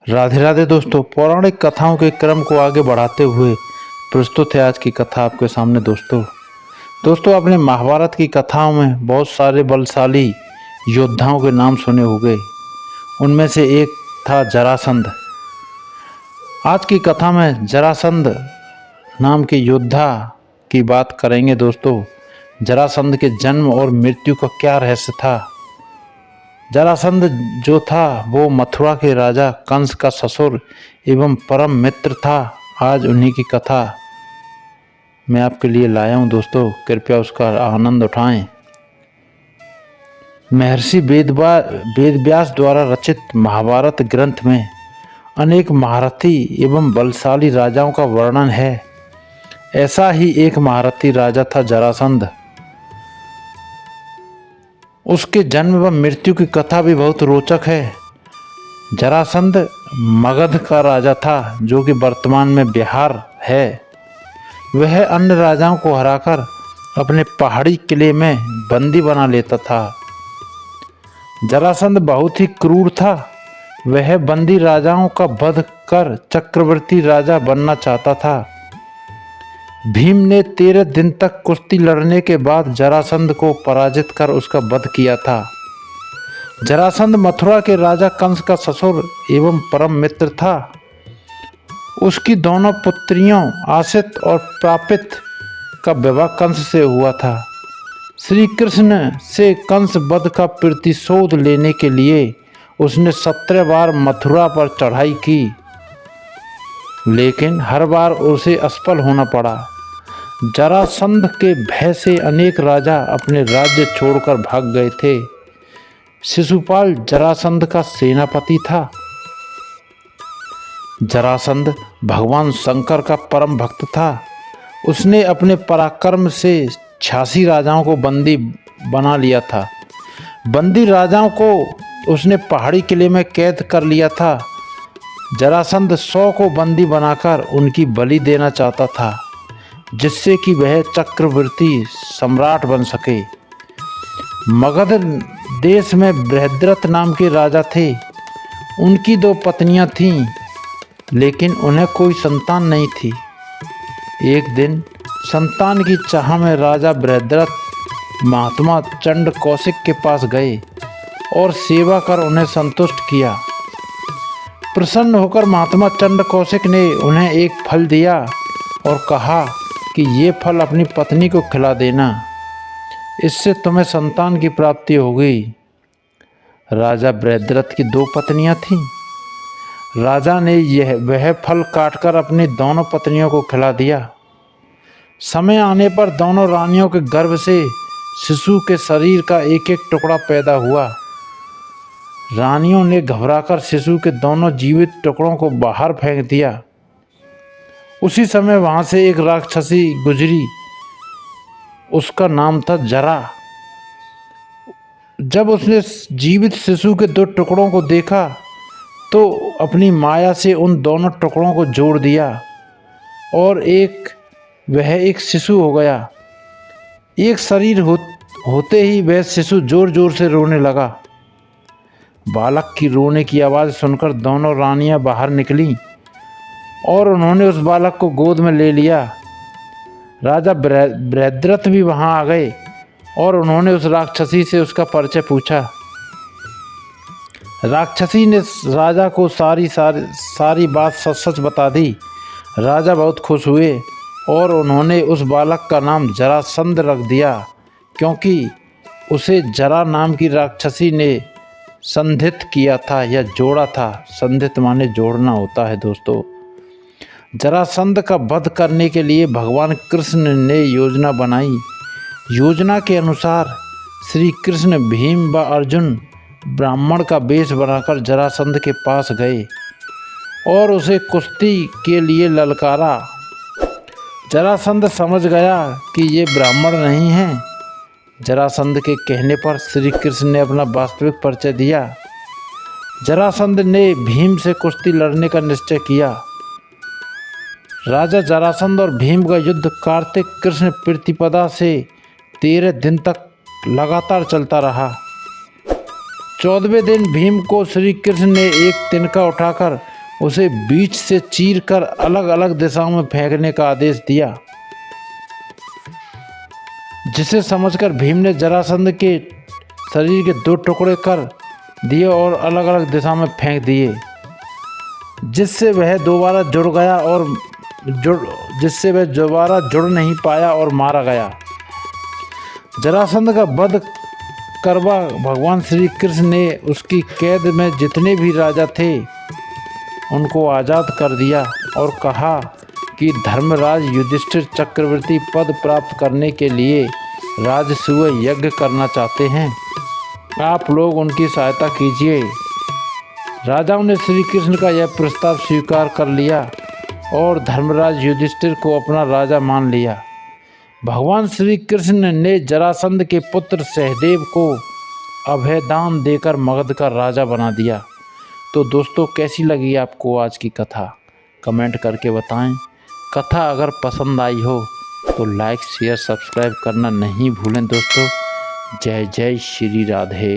राधे राधे दोस्तों, पौराणिक कथाओं के क्रम को आगे बढ़ाते हुए प्रस्तुत है आज की कथा आपके सामने। दोस्तों आपने महाभारत की कथाओं में बहुत सारे बलशाली योद्धाओं के नाम सुने होंगे। उनमें से एक था जरासंध। आज की कथा में जरासंध नाम के योद्धा की बात करेंगे। दोस्तों, जरासंध के जन्म और मृत्यु का क्या रहस्य था। जरासंध जो था वो मथुरा के राजा कंस का ससुर एवं परम मित्र था। आज उन्हीं की कथा मैं आपके लिए लाया हूँ। दोस्तों, कृपया उसका आनंद उठाएं। महर्षि वेदव्यास द्वारा रचित महाभारत ग्रंथ में अनेक महारथी एवं बलशाली राजाओं का वर्णन है। ऐसा ही एक महारथी राजा था जरासंध। उसके जन्म व मृत्यु की कथा भी बहुत रोचक है। जरासंध मगध का राजा था जो कि वर्तमान में बिहार है। वह अन्य राजाओं को हराकर अपने पहाड़ी किले में बंदी बना लेता था। जरासंध बहुत ही क्रूर था। वह बंदी राजाओं का वध कर चक्रवर्ती राजा बनना चाहता था। भीम ने 13 दिन तक कुश्ती लड़ने के बाद जरासंध को पराजित कर उसका वध किया था। जरासंध मथुरा के राजा कंस का ससुर एवं परम मित्र था। उसकी दोनों पुत्रियों आसित और प्रापित का विवाह कंस से हुआ था। श्री कृष्ण से कंस वध का प्रतिशोध लेने के लिए उसने 17 बार मथुरा पर चढ़ाई की, लेकिन हर बार उसे असफल होना पड़ा। जरासंध के भय से अनेक राजा अपने राज्य छोड़कर भाग गए थे। शिशुपाल जरासंध का सेनापति था। जरासंध भगवान शंकर का परम भक्त था। उसने अपने पराक्रम से 86 राजाओं को बंदी बना लिया था। बंदी राजाओं को उसने पहाड़ी किले में कैद कर लिया था। जरासंध 100 को बंदी बनाकर उनकी बलि देना चाहता था, जिससे कि वह चक्रवर्ती सम्राट बन सके। मगध देश में बृहद्रथ नाम के राजा थे। उनकी 2 पत्नियां थीं, लेकिन उन्हें कोई संतान नहीं थी। एक दिन संतान की चाह में राजा बृहद्रथ महात्मा चंड कौशिक के पास गए और सेवा कर उन्हें संतुष्ट किया। प्रसन्न होकर महात्मा चंड कौशिक ने उन्हें एक फल दिया और कहा कि ये फल अपनी पत्नी को खिला देना, इससे तुम्हें संतान की प्राप्ति होगी। राजा बृहद्रथ की 2 पत्नियां थीं। राजा ने वह फल काटकर अपनी दोनों पत्नियों को खिला दिया। समय आने पर दोनों रानियों के गर्भ से शिशु के शरीर का एक एक टुकड़ा पैदा हुआ। रानियों ने घबराकर शिशु के दोनों जीवित टुकड़ों को बाहर फेंक दिया। उसी समय वहां से एक राक्षसी गुजरी। उसका नाम था जरा। जब उसने जीवित शिशु के 2 टुकड़ों को देखा तो अपनी माया से उन दोनों टुकड़ों को जोड़ दिया और वह एक शिशु हो गया। एक शरीर होते ही वह शिशु जोर जोर से रोने लगा। बालक की रोने की आवाज़ सुनकर दोनों रानियां बाहर निकलीं और उन्होंने उस बालक को गोद में ले लिया। राजा बृहद्रथ भी वहां आ गए और उन्होंने उस राक्षसी से उसका परिचय पूछा। राक्षसी ने राजा को सारी बात सच सच बता दी। राजा बहुत खुश हुए और उन्होंने उस बालक का नाम जरासंध रख दिया, क्योंकि उसे जरा नाम की राक्षसी ने संधित किया था या जोड़ा था। संधित माने जोड़ना होता है। दोस्तों, जरासंध का वध करने के लिए भगवान कृष्ण ने योजना बनाई। योजना के अनुसार श्री कृष्ण, भीम व अर्जुन ब्राह्मण का वेश बनाकर जरासंध के पास गए और उसे कुश्ती के लिए ललकारा। जरासंध समझ गया कि ये ब्राह्मण नहीं है। जरासंध के कहने पर श्री कृष्ण ने अपना वास्तविक परिचय दिया। जरासंध ने भीम से कुश्ती लड़ने का निश्चय किया। राजा जरासंध और भीम का युद्ध कार्तिक कृष्ण प्रतिपदा से 13 दिन तक लगातार चलता रहा। 14वें दिन भीम को श्री कृष्ण ने एक तिनका उठाकर उसे बीच से चीरकर अलग अलग दिशाओं में फेंकने का आदेश दिया, जिसे समझकर भीम ने जरासंध के शरीर के 2 टुकड़े कर दिए और अलग अलग दिशा में फेंक दिए, जिससे वह दोबारा जुड़ नहीं पाया और मारा गया। जरासंध का वध करवा भगवान श्री कृष्ण ने उसकी कैद में जितने भी राजा थे उनको आज़ाद कर दिया और कहा कि धर्मराज युधिष्ठिर चक्रवर्ती पद प्राप्त करने के लिए राजसूय यज्ञ करना चाहते हैं, आप लोग उनकी सहायता कीजिए। राजाओं ने श्री कृष्ण का यह प्रस्ताव स्वीकार कर लिया और धर्मराज युधिष्ठिर को अपना राजा मान लिया। भगवान श्री कृष्ण ने जरासंध के पुत्र सहदेव को अभयदान देकर मगध का राजा बना दिया। तो दोस्तों, कैसी लगी आपको आज की कथा, कमेंट करके बताएं। कथा अगर पसंद आई हो तो लाइक शेयर सब्सक्राइब करना नहीं भूलें दोस्तों। जय जय श्री राधे।